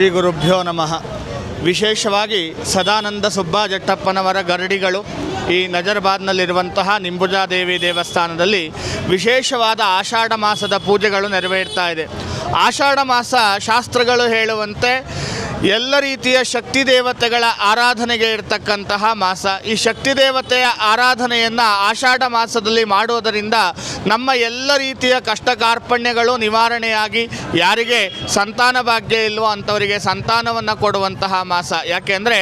ಶ್ರೀ ಗುರುಭ್ಯೋ ನಮಃ. ವಿಶೇಷವಾಗಿ ಸದಾನಂದ ಸುಬ್ಬ ಜಟ್ಟಪ್ಪನವರ ಗರಡಿಗಳು ಈ ನಜರ್ಬಾದ್ನಲ್ಲಿರುವಂತಹ ನಿಂಬುಜಾದೇವಿ ದೇವಸ್ಥಾನದಲ್ಲಿ ವಿಶೇಷವಾದ ಆಷಾಢ ಮಾಸದ ಪೂಜೆಗಳು ನೆರವೇರ್ತಾ ಇದೆ. ಆಷಾಢ ಮಾಸ ಶಾಸ್ತ್ರಗಳು ಹೇಳುವಂತೆ ಎಲ್ಲ ರೀತಿಯ ಶಕ್ತಿ ದೇವತೆಗಳ ಆರಾಧನೆಗೆ ಇರತಕ್ಕಂತಹ ಮಾಸ. ಈ ಶಕ್ತಿ ದೇವತೆಯ ಆರಾಧನೆಯನ್ನು ಆಷಾಢ ಮಾಸದಲ್ಲಿ ಮಾಡುವುದರಿಂದ ನಮ್ಮ ಎಲ್ಲ ರೀತಿಯ ಕಷ್ಟ ಕಾರ್ಪಣ್ಯಗಳು ನಿವಾರಣೆಯಾಗಿ ಯಾರಿಗೆ ಸಂತಾನ ಭಾಗ್ಯ ಇಲ್ವೋ ಅಂಥವರಿಗೆ ಸಂತಾನವನ್ನು ಕೊಡುವಂತಹ ಮಾಸ. ಯಾಕೆಂದರೆ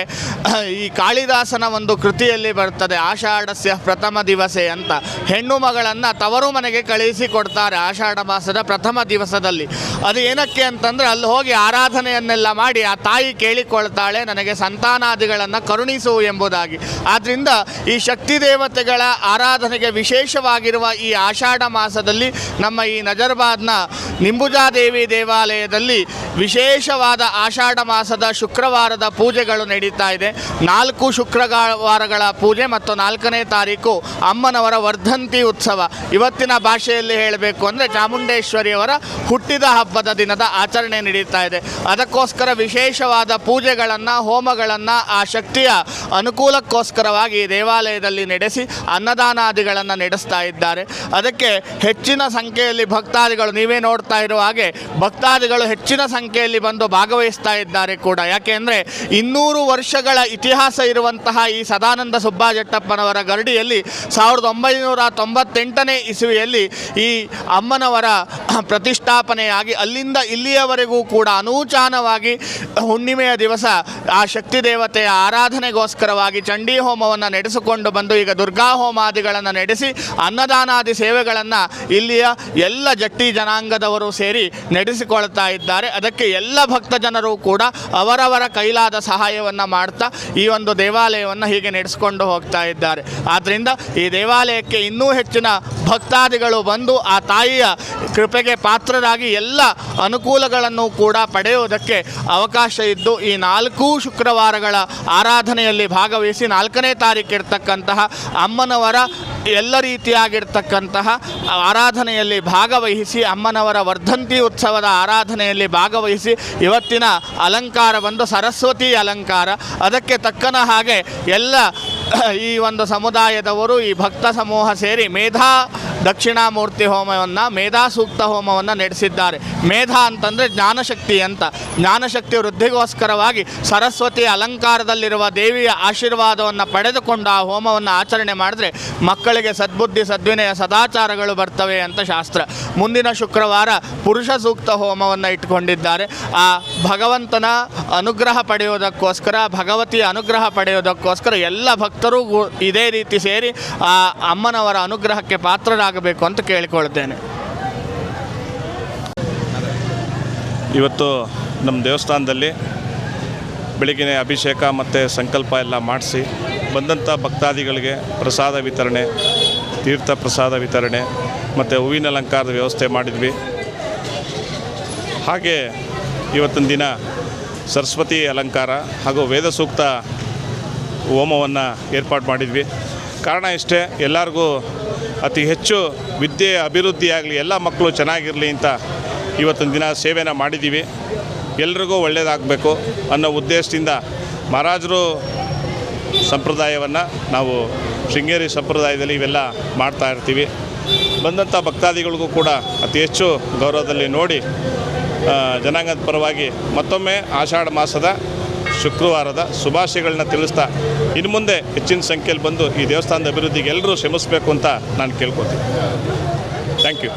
ಈ ಕಾಳಿದಾಸನ ಒಂದು ಕೃತಿಯಲ್ಲಿ ಬರ್ತದೆ, ಆಷಾಢಸ್ಯ ಪ್ರಥಮ ದಿವಸೆ ಅಂತ. ಹೆಣ್ಣು ಮಗಳನ್ನು ತವರು ಮನೆಗೆ ಕಳುಹಿಸಿ ಕೊಡ್ತಾರೆ ಆಷಾಢ ಮಾಸದ ಪ್ರಥಮ ದಿವಸದಲ್ಲಿ. ಅದು ಏನಕ್ಕೆ ಅಂತಂದರೆ ಅಲ್ಲಿ ಹೋಗಿ ಆರಾಧನೆಯನ್ನೆಲ್ಲ ಮಾಡಿ ಆ ತಾಯಿ ಕೇಳಿಕೊಳ್ತಾಳೆ, ನನಗೆ ಸಂತಾನಾದಿಗಳನ್ನು ಕರುಣಿಸು ಎಂಬುದಾಗಿ. ಆದ್ದರಿಂದ ಈ ಶಕ್ತಿ ದೇವತೆಗಳ ಆರಾಧನೆಗೆ ವಿಶೇಷವಾಗಿರುವ ಈ ಆಷಾಢ ಮಾಸದಲ್ಲಿ ನಮ್ಮ ಈ ನಜರ್ಬಾದ್ನ ನಿಂಬುಜಾದೇವಿ ದೇವಾಲಯದಲ್ಲಿ ವಿಶೇಷವಾದ ಆಷಾಢ ಮಾಸದ ಶುಕ್ರವಾರದ ಪೂಜೆಗಳು ನಡೀತಾ ಇದೆ. 4 ಶುಕ್ರವಾರಗಳ ಪೂಜೆ ಮತ್ತು 4ನೇ ತಾರೀಕು ಅಮ್ಮನವರ ವರ್ಧಂತಿ ಉತ್ಸವ. ಇವತ್ತಿನ ಭಾಷೆಯಲ್ಲಿ ಹೇಳಬೇಕು ಅಂದರೆ ಚಾಮುಂಡೇಶ್ವರಿಯವರ ಹುಟ್ಟಿದ ಹಬ್ಬದ ದಿನದ ಆಚರಣೆ ನಡೀತಾ ಇದೆ. ಅದಕ್ಕೋಸ್ಕರ ವಿಶೇಷವಾದ ಪೂಜೆಗಳನ್ನು, ಹೋಮಗಳನ್ನು ಆ ಶಕ್ತಿಯ ಅನುಕೂಲಕ್ಕೋಸ್ಕರವಾಗಿ ದೇವಾಲಯದಲ್ಲಿ ನಡೆಸಿ ಅನ್ನದಾನಾದಿಗಳನ್ನು ನಡೆಸ್ತಾ ಇದ್ದಾರೆ. ಅದಕ್ಕೆ ಹೆಚ್ಚಿನ ಸಂಖ್ಯೆಯಲ್ಲಿ ಭಕ್ತಾದಿಗಳು, ನೀವೇ ನೋಡ್ತಾ ಇರುವ ಹಾಗೆ ಭಕ್ತಾದಿಗಳು ಹೆಚ್ಚಿನ ಸಂಖ್ಯೆಯಲ್ಲಿ ಬಂದು ಭಾಗವಹಿಸ್ತಾ ಇದ್ದಾರೆ ಕೂಡ. ಯಾಕೆಂದರೆ 200 ವರ್ಷಗಳ ಇತಿಹಾಸ ಇರುವಂತಹ ಈ ಸದಾನಂದ ಸುಬ್ಬ ಜಟ್ಟಪ್ಪನವರ ಗರಡಿಯಲ್ಲಿ 1998ನೇ ಇಸವಿಯಲ್ಲಿ ಈ ಅಮ್ಮನವರ ಪ್ರತಿಷ್ಠಾಪನೆಯಾಗಿ ಅಲ್ಲಿಂದ ಇಲ್ಲಿಯವರೆಗೂ ಕೂಡ ಅನೂಚಾನವಾಗಿ ಹುಣ್ಣಿಮೆಯ ದಿವಸ ಆ ಶಕ್ತಿ ದೇವತೆಯ ಆರಾಧನೆಗೋಸ್ಕರವಾಗಿ ಚಂಡೀ ಹೋಮವನ್ನು ನಡೆಸಿಕೊಂಡು ಬಂದು ಈಗ ದುರ್ಗಾ ಹೋಮಾದಿಗಳನ್ನು ನಡೆಸಿ ಅನ್ನದಾನಾದಿ ಸೇವೆಗಳನ್ನು ಇಲ್ಲಿಯ ಎಲ್ಲ ಜಟ್ಟಿ ಜನಾಂಗದವರು ಸೇರಿ ನಡೆಸಿಕೊಳ್ತಾ ಇದ್ದಾರೆ. ಅದಕ್ಕೆ ಎಲ್ಲ ಭಕ್ತ ಜನರು ಕೂಡ ಅವರವರ ಕೈಲಾದ ಸಹಾಯವನ್ನು ಮಾಡ್ತಾ ಈ ಒಂದು ದೇವಾಲಯವನ್ನು ಹೀಗೆ ನಡೆಸಿಕೊಂಡು ಹೋಗ್ತಾ ಇದ್ದಾರೆ. ಆದ್ದರಿಂದ ಈ ದೇವಾಲಯಕ್ಕೆ ಇನ್ನೂ ಹೆಚ್ಚಿನ ಭಕ್ತಾದಿಗಳು ಬಂದು ಆ ತಾಯಿಯ ಕೃಪೆಗೆ ಪಾತ್ರರಾಗಿ ಎಲ್ಲ ಅನುಕೂಲಗಳನ್ನು ಕೂಡ ಪಡೆಯುವುದಕ್ಕೆ ಅವಕಾಶ ಇದ್ದು ಈ 4 ಶುಕ್ರವಾರಗಳ ಆರಾಧನೆಯಲ್ಲಿ ಭಾಗವಹಿಸಿ 4ನೇ ತಾರೀಕು ಇರ್ತಕ್ಕಂತಹ ಅಮ್ಮನವರ ಎಲ್ಲ ರೀತಿಯಾಗಿರ್ತಕ್ಕಂತಹ ಆರಾಧನೆಯಲ್ಲಿ ಭಾಗವಹಿಸಿ ಅಮ್ಮನವರ ವರ್ಧಂತಿ ಉತ್ಸವದ ಆರಾಧನೆಯಲ್ಲಿ ಭಾಗವಹಿಸಿ ಇವತ್ತಿನ ಅಲಂಕಾರ ಬಂದು ಸರಸ್ವತಿ ಅಲಂಕಾರ. ಅದಕ್ಕೆ ತಕ್ಕನ ಹಾಗೆ ಎಲ್ಲ ಈ ಒಂದು ಸಮುದಾಯದವರು ಈ ಭಕ್ತ ಸಮೂಹ ಸೇರಿ ಮೇಧಾ ದಕ್ಷಿಣಾಮೂರ್ತಿ ಹೋಮವನ್ನು, ಮೇಧಾ ಸೂಕ್ತ ಹೋಮವನ್ನು ನಡೆಸಿದ್ದಾರೆ. ಮೇಧಾ ಅಂತಂದರೆ ಜ್ಞಾನಶಕ್ತಿ ಅಂತ. ಜ್ಞಾನಶಕ್ತಿ ವೃದ್ಧಿಗೋಸ್ಕರವಾಗಿ ಸರಸ್ವತಿ ಅಲಂಕಾರದಲ್ಲಿರುವ ದೇವಿಯ ಆಶೀರ್ವಾದವನ್ನು ಪಡೆದುಕೊಂಡು ಆ ಹೋಮವನ್ನು ಆಚರಣೆ ಮಾಡಿದ್ರೆ ಮಕ್ಕಳಿಗೆ ಸದ್ಬುದ್ಧಿ, ಸದ್ವಿನಯ, ಸದಾಚಾರಗಳು ಬರ್ತವೆ ಅಂತ ಶಾಸ್ತ್ರ. ಮುಂದಿನ ಶುಕ್ರವಾರ ಪುರುಷ ಸೂಕ್ತ ಹೋಮವನ್ನು ಇಟ್ಕೊಂಡಿದ್ದಾರೆ. ಆ ಭಗವಂತನ ಅನುಗ್ರಹ ಪಡೆಯೋದಕ್ಕೋಸ್ಕರ, ಭಗವತಿಯ ಅನುಗ್ರಹ ಪಡೆಯೋದಕ್ಕೋಸ್ಕರ ಎಲ್ಲ ಭಕ್ತರು ಇದೇ ರೀತಿ ಸೇರಿ ಆ ಅಮ್ಮನವರ ಅನುಗ್ರಹಕ್ಕೆ ಪಾತ್ರರಾಗಬೇಕು ಅಂತ ಕೇಳಿಕೊಳ್ತೇನೆ. ಇವತ್ತು ನಮ್ಮ ದೇವಸ್ಥಾನದಲ್ಲಿ ಬೆಳಗಿನ ಅಭಿಷೇಕ ಮತ್ತು ಸಂಕಲ್ಪ ಎಲ್ಲ ಮಾಡಿಸಿ ಬಂದಂಥ ಭಕ್ತಾದಿಗಳಿಗೆ ಪ್ರಸಾದ ವಿತರಣೆ, ತೀರ್ಥ ಪ್ರಸಾದ ವಿತರಣೆ ಮತ್ತು ಹೂವಿನ ಅಲಂಕಾರದ ವ್ಯವಸ್ಥೆ ಮಾಡಿದ್ವಿ. ಹಾಗೆ ಇವತ್ತಿನ ದಿನ ಸರಸ್ವತಿ ಅಲಂಕಾರ ಹಾಗೂ ವೇದ ಸೂಕ್ತ ಹೋಮವನ್ನು ಏರ್ಪಾಡು ಮಾಡಿದ್ವಿ. ಕಾರಣ ಇಷ್ಟೇ, ಎಲ್ಲರಿಗೂ ಅತಿ ಹೆಚ್ಚು ವಿದ್ಯೆ ಅಭಿವೃದ್ಧಿಯಾಗಲಿ, ಎಲ್ಲ ಮಕ್ಕಳು ಚೆನ್ನಾಗಿರಲಿ ಅಂತ ಇವತ್ತಿನ ದಿನ ಸೇವೆನ ಮಾಡಿದ್ದೀವಿ. ಎಲ್ರಿಗೂ ಒಳ್ಳೆಯದಾಗಬೇಕು ಅನ್ನೋ ಉದ್ದೇಶದಿಂದ ಮಹಾರಾಜರು ಸಂಪ್ರದಾಯವನ್ನು ನಾವು ಶೃಂಗೇರಿ ಸಂಪ್ರದಾಯದಲ್ಲಿ ಇವೆಲ್ಲ ಮಾಡ್ತಾ ಇರ್ತೀವಿ. ಬಂದಂಥ ಭಕ್ತಾದಿಗಳಿಗೂ ಕೂಡ ಅತಿ ಹೆಚ್ಚು ಗೌರವದಲ್ಲಿ ನೋಡಿ ಜನಾಂಗದ ಪರವಾಗಿ ಮತ್ತೊಮ್ಮೆ ಆಷಾಢ ಮಾಸದ ಶುಕ್ರವಾರದ ಶುಭಾಶಯಗಳನ್ನ ತಿಳಿಸ್ತಾ ಇನ್ನು ಮುಂದೆ ಹೆಚ್ಚಿನ ಸಂಖ್ಯೆಯಲ್ಲಿ ಬಂದು ಈ ದೇವಸ್ಥಾನದ ಅಭಿವೃದ್ಧಿಗೆ ಎಲ್ಲರೂ ಶ್ರಮಿಸಬೇಕು ಅಂತ ನಾನು ಕೇಳ್ಕೊತೀನಿ. Thank you.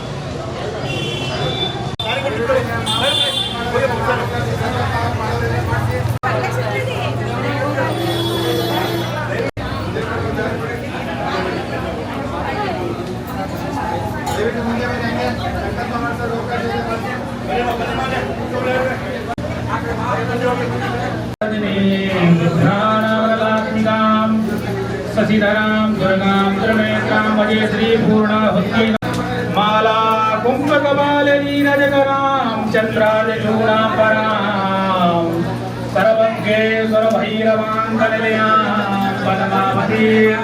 शशिधरां दुर्गां त्रिनेत्रां भजे श्रीपूर्णाहुति माला कुम्भकपालनीरजकरां चन्द्रादिशूलापरां सर्वज्ञेश्वरभैरवाङ्गनिलयां पद्मावतीं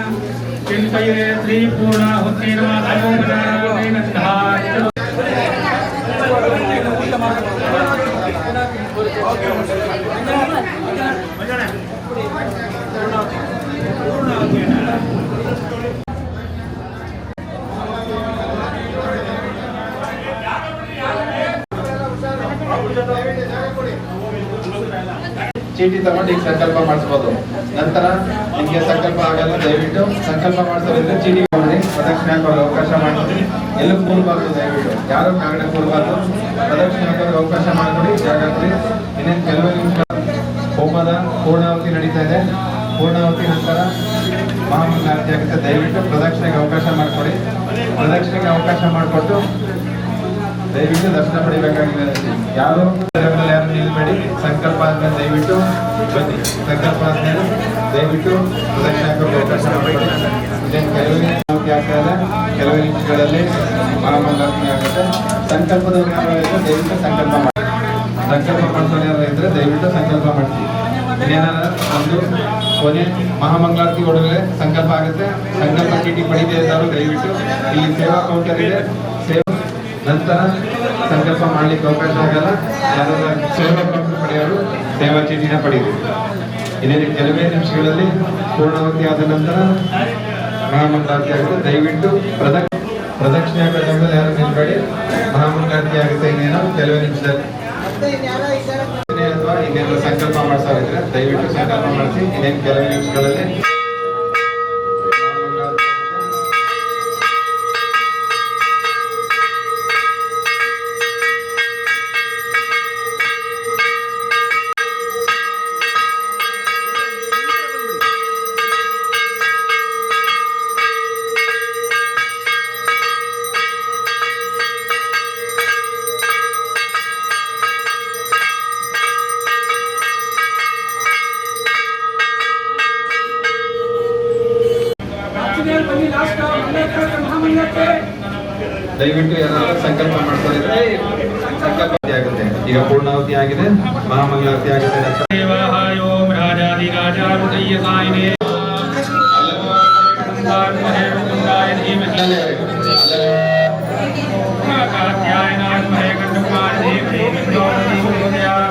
चिन्तये श्रीपूर्णाहुतिर्माधवोदरादिनन्दात् ಚೀಟಿ ತಗೊಂಡು ಈಗ ಸಂಕಲ್ಪ ಮಾಡಿಸ್ಬೋದು. ನಂತರ ನಿಮಗೆ ಸಂಕಲ್ಪ ಆಗಲ್ಲ, ದಯವಿಟ್ಟು ಸಂಕಲ್ಪ ಮಾಡಿಸೋದ್ರಿಂದ ಚೀಟಿ ಮಾಡಿ ಪ್ರದಕ್ಷಿಣೆ ಹಾಕೋದು ಅವಕಾಶ ಮಾಡ್ತೀವಿ. ಎಲ್ಲೂ ಕೂರಬಾರ್ದು, ದಯವಿಟ್ಟು ಯಾರು ಕೆಳಗಡೆ ಕೂರಬಾರ್ದು. ಪ್ರದಕ್ಷಿಣೆ ಹಾಕೋದು ಅವಕಾಶ ಮಾಡಿಕೊಡಿ, ಜಾಗ ಕೊಡಿ. ಇನ್ನೇನು ಕೆಲವೇ ನಿಮಿಷ ಹೋಮದ ಪೂರ್ಣಾವತಿ ನಡೀತಾ ಇದೆ. ಪೂರ್ಣಾವತಿ ನಂತರ ಮಹಾಮಂಗಳಾರತಿ ಆಗುತ್ತೆ. ದಯವಿಟ್ಟು ಪ್ರದಕ್ಷಿಣೆಗೆ ಅವಕಾಶ ಮಾಡಿಕೊಡಿ. ಪ್ರದಕ್ಷಿಣೆಗೆ ಅವಕಾಶ ಮಾಡಿಕೊಟ್ಟು ದಯವಿಟ್ಟು ದರ್ಶನ ಪಡಿಬೇಕಾಗಿದೆ. ಯಾರು ಯಾರು ನಿಲ್ಬೇಡಿ. ಸಂಕಲ್ಪ ಆದ್ಮೇಲೆ ದಯವಿಟ್ಟು ಬನ್ನಿ. ಸಂಕಲ್ಪ ಆದ್ಮೇಲೆ ದಯವಿಟ್ಟು ಪ್ರದಕ್ಷಿಣೆ ಹಾಕೋಕೆ ಅವಕಾಶ ಮಾಡಿಕೊಡಿ. ಇದೇನು ಕೆಲವೇ ಆಗ್ತಾ ಇದೆ, ಕೆಲವೇ ನಿಮಿಷಗಳಲ್ಲಿ ಮಹಾಮಂಗಳಾರತಿ ಆಗುತ್ತೆ. ಸಂಕಲ್ಪದವ್ರು ಯಾರು ಇದ್ರೆ ದಯವಿಟ್ಟು ಸಂಕಲ್ಪ ಮಾಡಿ. ಸಂಕಲ್ಪ ಮಾಡಿಸೋರು ಯಾರು ಇದ್ರೆ ದಯವಿಟ್ಟು ಸಂಕಲ್ಪ ಮಾಡ್ತೀವಿ. ಇನ್ನೇನಾರ ಒಂದು ಕೊನೆ ಮಹಾಮಂಗಳಾರತಿ ಒಳಗಡೆ ಸಂಕಲ್ಪ ಆಗುತ್ತೆ. ಸಂಕಲ್ಪ ಚೀಟಿ ಪಡಿದೇ ಇದ್ದವರು ದಯವಿಟ್ಟು ಇಲ್ಲಿ ಸೇವಾ ಕೌಂಟರ್ ಇದೆ, ನಂತರ ಸಂಕಲ್ಪ ಮಾಡ್ಲಿಕ್ಕೆ ಅವಕಾಶ ಆಗಲ್ಲ. ಯಾರು ಸೇವಾ ಕೌಂಟರ್ ಪಡೆಯೋರು ಸೇವಾ ಚೀಟಿನ ಪಡೆಯಿರಿ. ಇದೇ ಕೆಲವೇ ನಿಮಿಷಗಳಲ್ಲಿ ಪೂರ್ಣಾವತಿ ಆದ ನಂತರ ಮಹಾಮಂಗಳಾರತಿ ಆಗುತ್ತೆ. ದಯವಿಟ್ಟು ಪ್ರದಕ್ಷಿಣೆ ಹಾಕೋದ್ರಲ್ಲಿ ಯಾರು ನಿಲ್ಬೇಡಿ. ಮಹಾಮಂಗಳಾರತಿ ಆಗುತ್ತೆ ಇನ್ನೇನು ಕೆಲವೇ ನಿಮಿಷದಲ್ಲಿ. ಅಥವಾ ಇನ್ನೇನು ಸಂಕಲ್ಪ ಮಾಡಿಸೋರಿದ್ರೆ ದಯವಿಟ್ಟು ಸಂಕಲ್ಪ ಮಾಡಿಸಿ. ಇನ್ನೇನು ಕೆಲವೇ ನಿಮಿಷಗಳಲ್ಲಿ ದಯವಿಟ್ಟು ಯಾರಾದ್ರೂ ಸಂಕಲ್ಪ ಮಾಡ್ಕೊಂಡಿದ್ರೆ ಸಂಕಲ್ಪ ಆಗುತ್ತೆ. ಈಗ ಪೂರ್ಣಾವತಿ ಆಗಿದೆ, ಮಹಾಮಂಗಳಾರತಿ ಆಗುತ್ತೆ.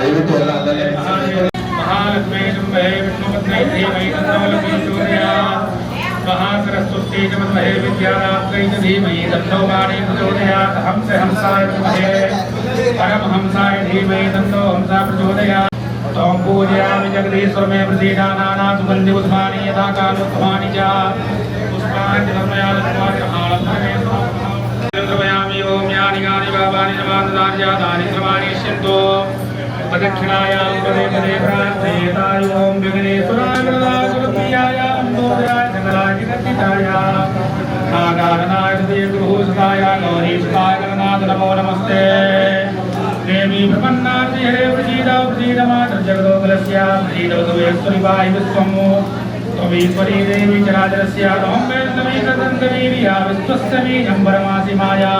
ದಯವಿಟ್ಟು ಎಲ್ಲ ಅಲ್ಲೇ महासरस्वती नमः विद्यादात्रै धीमहि तन्नो वाणी प्रचोदयात् हंस हंसाय विद्महे परमहंसाय धीमहि तन्नो हंसा प्रचोदयात् त्वं पूजयामि जगदीश्वरमे प्रसीदानाना सुगन्धि पुष्पाणि यथा कालोत्थमानि च पुष्पाणि धर्मयालत्वानि चन्द्रमयामि ओम यानि यानि भावानि नमानि जातानि सर्वाणि इष्यन्तो प्रदक्षिणायां पदे पदे प्रार्थयेताय ओम विघ्नेश्वराय गणनाय नमोदयाय जगदाय जगत्पिताय नागाननाय देवगुरुसुताय गौरीसुताय गणनाथ नमो नमस्ते देवी प्रपन्नार्ति हरे प्रसीदा प्रसीदमात्र जगदोदलस्य प्रसीदोदवेश्वरी विश्वमो त्वमीश्वरी देवी चराचरस्य त्वं वैष्णवी तदन्तवीर्या विश्वस्य बीजं परमासि माया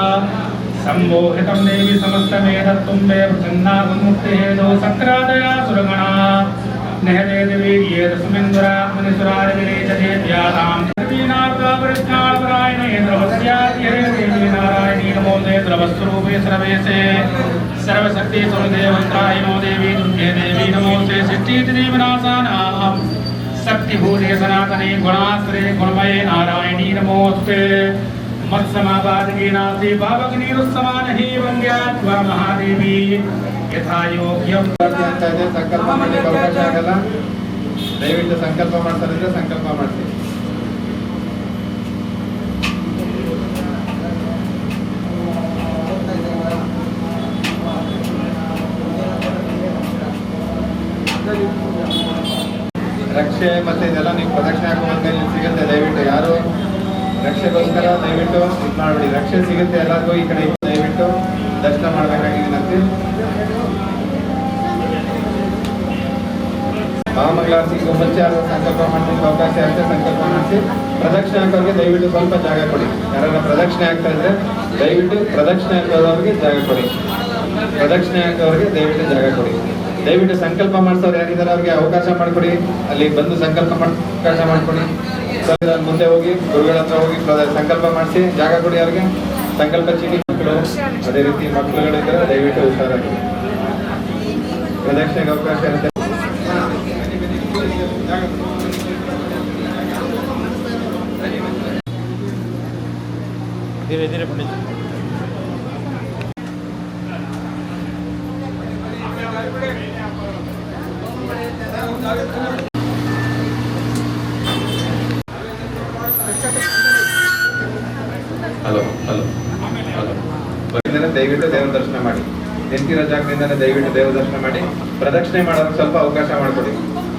सम्मोहितं देवी समस्तमेतत्त्वं मे प्रसन्नात्मूर्तिहेतो सक्रादया सुरगणा नेहते देवीर्ये तस्मिन्दुरात्मनिसुरारविरेचते व्यातां देवीनार्दापरिज्ञानपरायणे द्रवस्याद्यरे देवी नारायणी नमोदे द्रवस्वरूपे सर्वेशे सर्वशक्ति सुरदेवत्राय नो देवी दुर्गे देवी नमोस्ते सिद्धिदेवनाशानां शक्तिभूते सनातने गुणाश्रे गुणमये नारायणी नमोस्ते मत्समापादकी नास्ति पावकनीरुत्समानहि वन्द्यात्वा महादेवी यथा योग्यं ಅಂತ ಇದೆ. ಸಂಕಲ್ಪ ಮಾಡಲಿಕ್ಕೆ ಅವಕಾಶ ಆಗಲ್ಲ. ದಯವಿಟ್ಟು ಸಂಕಲ್ಪ ಮಾಡ್ತಾರೆ ಸಂಕಲ್ಪ ಮಾಡ್ತೀವಿ. ರಕ್ಷೆ ಮತ್ತೆ ಇದೆಲ್ಲ ನೀವು ಪ್ರದಕ್ಷಿಣೆ ಹಾಕುವಂತ ಸಿಗುತ್ತೆ. ದಯವಿಟ್ಟು ಯಾರು ರಕ್ಷೆಗೋಸ್ಕರ ದಯವಿಟ್ಟು ಇದು ಮಾಡಬೇಡಿ. ರಕ್ಷೆ ಸಿಗುತ್ತೆ ಎಲ್ಲರಿಗೂ. ಈ ಕಡೆ ದಯವಿಟ್ಟು ದರ್ಶನ ಮಾಡಬೇಕಾಗಿದ್ದೀನಂತೆ. ಮಹಾಮಂಗಳಾರತಿಗೂ ಮುಂಚೆ ಯಾರು ಸಂಕಲ್ಪ ಮಾಡಲಿಕ್ಕೆ ಅವಕಾಶ ಇರುತ್ತೆ ಸಂಕಲ್ಪ ಮಾಡಿಸಿ. ಪ್ರದಕ್ಷಿಣೆ ಹಾಕೋರಿಗೆ ದಯವಿಟ್ಟು ಸ್ವಲ್ಪ ಜಾಗ ಕೊಡಿ. ಯಾರನ್ನ ಪ್ರದಕ್ಷಿಣೆ ಆಗ್ತಾ ಇದ್ರೆ ದಯವಿಟ್ಟು ಪ್ರದಕ್ಷಿಣೆ ಹಾಕೋದವ್ರಿಗೆ ಜಾಗ ಕೊಡಿ. ಪ್ರದಕ್ಷಿಣೆ ಹಾಕೋರಿಗೆ ದಯವಿಟ್ಟು ಜಾಗ ಕೊಡಿ. ದಯವಿಟ್ಟು ಸಂಕಲ್ಪ ಮಾಡಿಸೋರು ಯಾರಿದ್ದಾರೆ ಅವ್ರಿಗೆ ಅವಕಾಶ ಮಾಡಿಕೊಡಿ. ಅಲ್ಲಿ ಬಂದು ಸಂಕಲ್ಪ ಅವಕಾಶ ಮಾಡಿಕೊಡಿ. ಮುಂದೆ ಹೋಗಿ ಗುರುಗಳ ಹತ್ರ ಹೋಗಿ ಸಂಕಲ್ಪ ಮಾಡಿಸಿ ಜಾಗ ಕೊಡಿ. ಅವ್ರಿಗೆ ಸಂಕಲ್ಪ ಚೀಟಿ ಮಕ್ಕಳು ಅದೇ ರೀತಿ ಮಕ್ಕಳುಗಳಿದ್ದಾರೆ ದಯವಿಟ್ಟು ಹುಷಾರಾಗಿ. ಪ್ರದಕ್ಷಿಣೆಗೆ ಅವಕಾಶ ಇರುತ್ತೆ. ಹಲೋ ಹಲೋ ಹಲೋ ದಯವಿಟ್ಟು ದೇವರ ದರ್ಶನ ಮಾಡಿ. ನಿಂತಿರೋ ಜಾಗದಿಂದನೇ ದಯವಿಟ್ಟು ದೇವರ ದರ್ಶನ ಮಾಡಿ. ಪ್ರದಕ್ಷಿಣೆ ಮಾಡೋರಿಗೆ ಸ್ವಲ್ಪ ಅವಕಾಶ ಮಾಡಿಕೊಡಿ.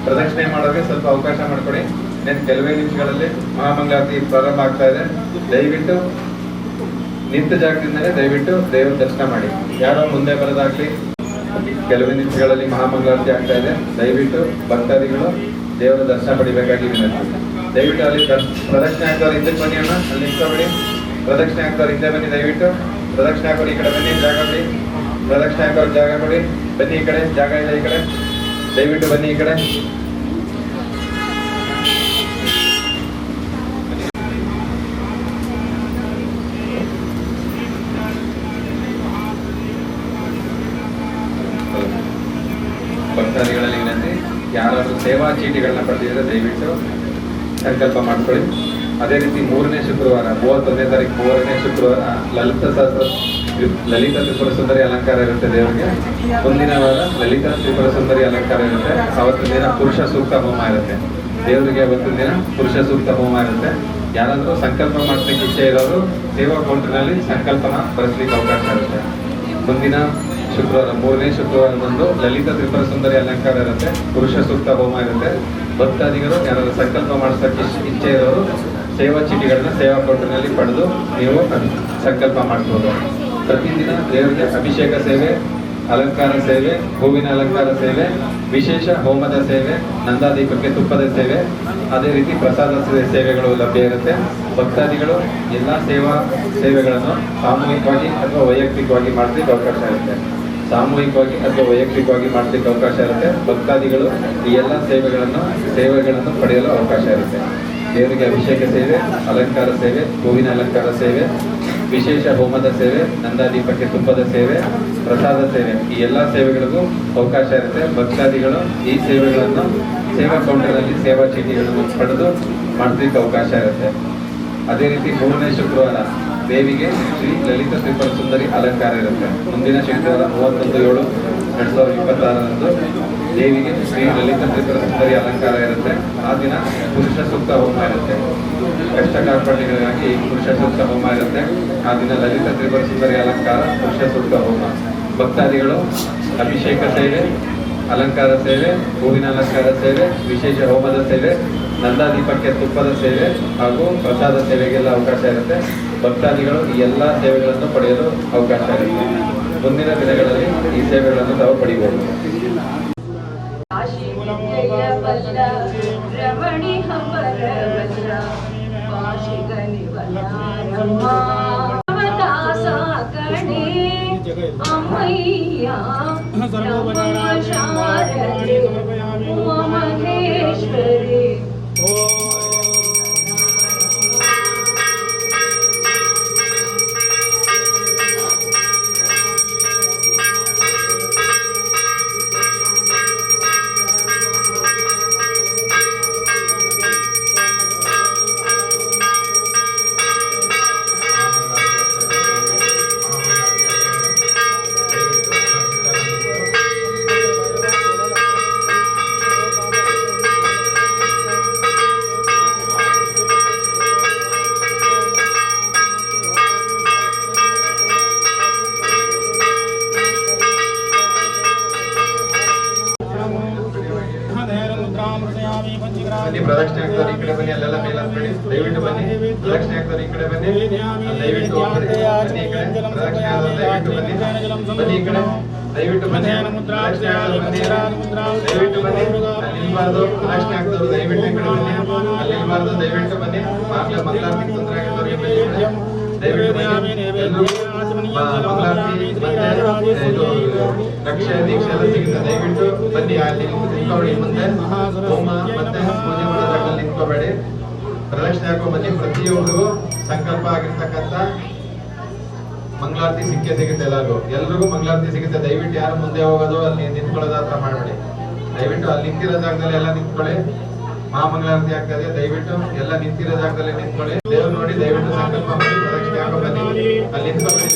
ಪ್ರದಕ್ಷಿಣೆ ಮಾಡೋರಿಗೆ ಸ್ವಲ್ಪ ಅವಕಾಶ ಮಾಡಿಕೊಡಿ. ನೆನ್ ಕೆಲವೇ ನಿಮಿಷಗಳಲ್ಲಿ ಮಹಾಮಂಗಳಾರತಿ ಪ್ರಾರಂಭ ಆಗ್ತಾ ಇದೆ. ದಯವಿಟ್ಟು ನಿಂತ ಜಾಗದಿಂದಲೇ ದಯವಿಟ್ಟು ದೇವರ ದರ್ಶನ ಮಾಡಿ. ಯಾರೋ ಮುಂದೆ ಬರೋದಾಗ್ಲಿ. ಕೆಲವೇ ನಿಮಿಷಗಳಲ್ಲಿ ಮಹಾಮಂಗಳಾರತಿ ಆಗ್ತಾ ಇದೆ. ದಯವಿಟ್ಟು ಭಕ್ತಾದಿಗಳು ದೇವರ ದರ್ಶನ ಪಡಿಬೇಕಾಗಿ ವಿನಂತಿ. ದಯವಿಟ್ಟು ಅಲ್ಲಿ ಪ್ರದಕ್ಷಿಣೆ ಆಗ್ದವ್ರು ಹಿಂದಕ್ಕೆ ಬನ್ನಿ ಅಣ್ಣ, ಅಲ್ಲಿ ನಿಂತ್ಕೊಬೇಡಿ. ಪ್ರದಕ್ಷಿಣೆ ಆಗ್ದವ್ರು ಹಿಂದೆ ಬನ್ನಿ. ದಯವಿಟ್ಟು ಪ್ರದಕ್ಷಿಣೆ ಹಾಕೋರು ಈ ಕಡೆ ಬನ್ನಿ, ಜಾಗ ಕೊಡಿ. ಪ್ರದಕ್ಷಿಣೆ ಹಾಕೋರು ಜಾಗ ಕೊಡಿ. ಬನ್ನಿ ಈ ಕಡೆ, ಜಾಗ ಇದೆ ಈ ಕಡೆ. ದಯವಿಟ್ಟು ಬನ್ನಿ ಈ ಕಡೆ. ಭಕ್ತಾದಿಗಳಲ್ಲಿ ವಿನಂತಿ, ಯಾರಾದರೂ ಸೇವಾ ಚೀಟಿಗಳನ್ನ ಪಡೆದಿದ್ರೆ ದಯವಿಟ್ಟು ಸಂಕಲ್ಪ ಮಾಡ್ಕೊಳ್ಳಿ. ಅದೇ ರೀತಿ 3ನೇ ಶುಕ್ರವಾರ 31ನೇ ತಾರೀಕು 3ನೇ ಶುಕ್ರವಾರ ಲಲಿತಾ ತ್ರಿಪುರ ಸುಂದರಿ ಅಲಂಕಾರ ಇರುತ್ತೆ ದೇವರಿಗೆ. ಮುಂದಿನ ವಾರ ಲಲಿತಾ ತ್ರಿಪುರ ಸುಂದರಿ ಅಲಂಕಾರ ಇರುತ್ತೆ. ಅವತ್ತಿನ ದಿನ ಪುರುಷ ಸೂಕ್ತ ಹೋಮ ಇರುತ್ತೆ ದೇವರಿಗೆ. ಅವತ್ತಿನ ದಿನ ಪುರುಷ ಸೂಕ್ತ ಹೋಮ ಇರುತ್ತೆ. ಯಾರಾದರೂ ಸಂಕಲ್ಪ ಮಾಡ್ಲಿಕ್ಕೆ ಇಚ್ಛೆ ಇರೋರು ಸೇವಾ ಕೌಂಟರ್ನಲ್ಲಿ ಸಂಕಲ್ಪನ ಬರೆಸ್ಲಿಕ್ಕೆ ಅವಕಾಶ ಇರುತ್ತೆ. ಮುಂದಿನ ಶುಕ್ರವಾರ 3ನೇ ಶುಕ್ರವಾರದಂದು ಲಲಿತಾ ತ್ರಿಪುರ ಸುಂದರಿ ಅಲಂಕಾರ ಇರುತ್ತೆ. ಪುರುಷ ಸೂಕ್ತ ಹೋಮ ಇರುತ್ತೆ. ಭಕ್ತಾದಿಗಳು ಯಾರಾದರೂ ಸಂಕಲ್ಪ ಮಾಡಿಸೋಕೆ ಇಚ್ಛೆ ಇರೋರು ಸೇವಾ ಚೀಟಿಗಳನ್ನ ಸೇವಾ ಕೌಂಟರ್ನಲ್ಲಿ ಪಡೆದು ನೀವು ಸಂಕಲ್ಪ ಮಾಡಿಸ್ಬೋದು. ಪ್ರತಿದಿನ ದೇವರಿಗೆ ಅಭಿಷೇಕ ಸೇವೆ, ಅಲಂಕಾರ ಸೇವೆ, ಹೂವಿನ ಅಲಂಕಾರ ಸೇವೆ, ವಿಶೇಷ ಹೋಮದ ಸೇವೆ, ನಂದಾದೀಪಕ್ಕೆ ತುಪ್ಪದ ಸೇವೆ, ಅದೇ ರೀತಿ ಪ್ರಸಾದ ಸೇವೆಗಳು ಲಭ್ಯ ಇರುತ್ತೆ. ಭಕ್ತಾದಿಗಳು ಎಲ್ಲ ಸೇವೆಗಳನ್ನು ಸಾಮೂಹಿಕವಾಗಿ ಅಥವಾ ವೈಯಕ್ತಿಕವಾಗಿ ಮಾಡಲಿಕ್ಕೆ ಅವಕಾಶ ಇರುತ್ತೆ. ಸಾಮೂಹಿಕವಾಗಿ ಅಥವಾ ವೈಯಕ್ತಿಕವಾಗಿ ಮಾಡಲಿಕ್ಕೆ ಅವಕಾಶ ಇರುತ್ತೆ. ಭಕ್ತಾದಿಗಳು ಈ ಎಲ್ಲ ಸೇವೆಗಳನ್ನು ಪಡೆಯಲು ಅವಕಾಶ ಇರುತ್ತೆ. ದೇವರಿಗೆ ಅಭಿಷೇಕ ಸೇವೆ, ಅಲಂಕಾರ ಸೇವೆ, ಹೂವಿನ ಅಲಂಕಾರ ಸೇವೆ, ವಿಶೇಷ ಹೋಮದ ಸೇವೆ, ನಂದಾದೀಪಕ್ಕೆ ತುಪ್ಪದ ಸೇವೆ, ಪ್ರಸಾದ ಸೇವೆ, ಈ ಎಲ್ಲ ಸೇವೆಗಳಿಗೂ ಅವಕಾಶ ಇರುತ್ತೆ. ಭಕ್ತಾದಿಗಳು ಈ ಸೇವೆಗಳನ್ನು ಸೇವಾ ಕೌಂಟರ್ನಲ್ಲಿ ಸೇವಾ ಚೀಟಿಗಳನ್ನು ಪಡೆದು ಮಾಡಲಿಕ್ಕೆ ಅವಕಾಶ ಇರುತ್ತೆ. ಅದೇ ರೀತಿ 3ನೇ ಶುಕ್ರವಾರ ದೇವಿಗೆ ಶ್ರೀ ಲಲಿತಾ ತ್ರಿಪುರ ಸುಂದರಿ ಅಲಂಕಾರ ಇರುತ್ತೆ. ಮುಂದಿನ ಶುಕ್ರವಾರ 31/7/2026 ದೇವಿಗೆ ಶ್ರೀ ಲಲಿತಾ ತ್ರಿಪುರ ಸುಂದರಿ ಅಲಂಕಾರ ಇರುತ್ತೆ. ಆ ದಿನ ಪುರುಷ ಸೂಕ್ತ ಹೋಮ ಇರುತ್ತೆ. ಕಷ್ಟ ಕಾರ್ಪಣ್ಯಗಳಿಗಾಗಿ ಪುರುಷ ಸೂಕ್ತ ಹೋಮ ಇರುತ್ತೆ. ಆ ದಿನ ಲಲಿತಾ ತ್ರಿಪುರ ಸುಂದರಿ ಅಲಂಕಾರ, ಪುರುಷ ಸೂಕ್ತ ಹೋಮ. ಭಕ್ತಾದಿಗಳು ಅಭಿಷೇಕ ಸೇವೆ, ಅಲಂಕಾರ ಸೇವೆ, ಹೂವಿನ ಅಲಂಕಾರ ಸೇವೆ, ವಿಶೇಷ ಹೋಮದ ಸೇವೆ, ನಂದಾದೀಪಕ್ಕೆ ತುಪ್ಪದ ಸೇವೆ ಹಾಗೂ ಪ್ರಸಾದ ಸೇವೆಗೆಲ್ಲ ಅವಕಾಶ ಇರುತ್ತೆ. ಭಕ್ತಾದಿಗಳು ಈ ಎಲ್ಲ ಸೇವೆಗಳನ್ನು ಪಡೆಯಲು ಅವಕಾಶ ಇರುತ್ತೆ. ಮುಂದಿನ ದಿನಗಳಲ್ಲಿ ಈ ಸೇವೆಗಳನ್ನು ತಾವು ಪಡೆಯಬಹುದು. ಪ್ರದಕ್ಷಿಣೆ ಆಗ್ತವ್ರು ಈ ಕಡೆ ಬನ್ನಿ, ಅಲ್ಲೆಲ್ಲ ಮೇಲೆ ಹತ್ಬೇಡಿ. ದಯವಿಟ್ಟು ಬನ್ನಿ. ಪ್ರದಕ್ಷಿಣೆ ಆಗ್ತವ್ರು ಈ ಕಡೆ ಬನ್ನಿ, ದಯವಿಟ್ಟು ಬನ್ನಿ. ಈ ಕಡೆ ಪ್ರದಕ್ಷಿಣೆ ಆದವ್ರು ದಯವಿಟ್ಟು ಬನ್ನಿ, ಬನ್ನಿ ಈ ಕಡೆ ದಯವಿಟ್ಟು ಬನ್ನಿ. ಪ್ರದಕ್ಷಿಣೆ ಆದವ್ರು ಬನ್ನಿ, ದಯವಿಟ್ಟು ಬನ್ನಿ. ಅಲ್ಲಿ ಇಲ್ಬಾರ್ದು. ಪ್ರದಕ್ಷಿಣೆ ಆಗ್ತವ್ರು ದಯವಿಟ್ಟು ಈ ಕಡೆ ಬನ್ನಿ, ಅಲ್ಲಿ ಇಲ್ಬಾರ್ದು. ದಯವಿಟ್ಟು ಬನ್ನಿ. ಮಂಗಳಾರತಿಗೆ ತೊಂದರೆ ಆಗಿದ್ದವ್ರಿಗೆ ಬನ್ನಿ, ದಯವಿಟ್ಟು ಬನ್ನಿ. ಎಲ್ಲರೂ ಮಂಗಳಾರತಿ ರಕ್ಷೆ ದೀಕ್ಷೆ ಎಲ್ಲ ಸಿಗುತ್ತೆ. ದಯವಿಟ್ಟು ಬನ್ನಿ. ಅಲ್ಲಿ ನಿಂತ್ಕೊಳ್ಳಿ. ಮುಂದೆ ಹೋಮ ಮತ್ತೆ ಪೂಜೆ ಮಾಡೋದ್ರಲ್ಲಿ ನಿಂತ್ಕೋಬೇಡಿ. ಪ್ರದಕ್ಷಿಣೆ ಹಾಕೋ ಬನ್ನಿ. ಪ್ರತಿಯೊಬ್ಬರಿಗೂ ಸಂಕಲ್ಪ ಆಗಿರ್ತಕ್ಕಂಥ ಮಂಗಳಾರತಿ ಸಿಗುತ್ತೆ ಎಲ್ರಿಗೂ ಮಂಗಳಾರತಿ ಸಿಗುತ್ತೆ. ದಯವಿಟ್ಟು ಯಾರು ಮುಂದೆ ಹೋಗೋದು ಅಲ್ಲಿ ನಿಂತ್ಕೊಳ್ಳೋದು ಹತ್ರ ಮಾಡಬೇಡಿ. ದಯವಿಟ್ಟು ಅಲ್ಲಿ ನಿಂತಿರೋ ಜಾಗದಲ್ಲಿ ಎಲ್ಲ ನಿಂತ್ಕೊಳ್ಳಿ. ಮಹಾಮಂಗಳಾರತಿ ಆಗ್ತದೆ, ದಯವಿಟ್ಟು ಎಲ್ಲ ನಿಂತಿರೋ ಜಾಗದಲ್ಲಿ ನಿಂತ್ಕೊಳ್ಳಿ. ದೇವ್ರು ನೋಡಿ ದಯವಿಟ್ಟು ಸಂಕಲ್ಪ ಮಾಡಿ ಪ್ರದಕ್ಷಿಣೆ ಹಾಕೋ ಬನ್ನಿ. ಅಲ್ಲಿ ನಿಂತ್ಕೊಳ್ಳಿ.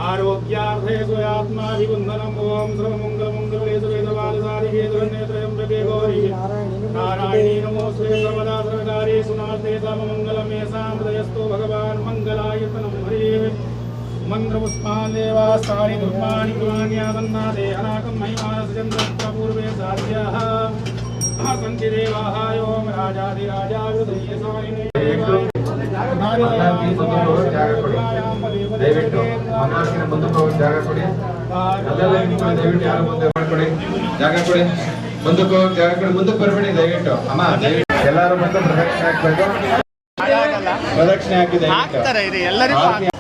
आरोग्यार्थे स्वयात्माभिवन्दनम् ॐ सर्वमङ्गलमङ्गले सुवेदवादिसादिकेतुर्नेत्रयम्बके गौरी नारायणी नमोऽस्तुते सर्वदा सर्वकार्येषु नमस्ते सर्वमङ्गलं येषां हृदयस्थो भगवान् मङ्गलायतनं हरे मन्त्रपुष्पान् देवास्तानि धूपानि कुर्वाण्यासन्नादे अनाकं महिमानसचन्द्रस्य पूर्वे साध्याः सन्ति देवाः यों राजाधिराजा हृदयसायिने ಮಂಗಳಾರತಿ ಮುಂದಕ್ಕೆ ಹೋಗೋ ಜಾಗ ಕೊಡಿ. ದಯವಿಟ್ಟು ಮಂಗಳಾರತಿನ ಮುಂದಕ್ಕೆ ಹೋಗೋ ಜಾಗ ಕೊಡಿ. ಅಲ್ಲೆಲ್ಲ ನಿಂತ್ಕೊಳ್ಳಿ. ದಯವಿಟ್ಟು ಯಾರು ಮುಂದೆ ಮಾಡ್ಕೊಡಿ, ಜಾಗ ಕೊಡಿ. ಮುಂದಕ್ಕೆ ಹೋಗೋ ಜಾಗ ಕೊಡಿ. ಮುಂದಕ್ಕೆ ಬರಬೇಡಿ ದಯವಿಟ್ಟು. ಅಮ್ಮ ದಯವಿಟ್ಟು ಎಲ್ಲರೂ ಬಂದು ಪ್ರದಕ್ಷಿಣೆ ಹಾಕ್ಬೇಕು. ಪ್ರದಕ್ಷಿಣೆ ಹಾಕಿ ದಯವಿಟ್ಟು ಹಾಕ್ತಾರೆ ಇದು ಎಲ್ಲರಿಗೂ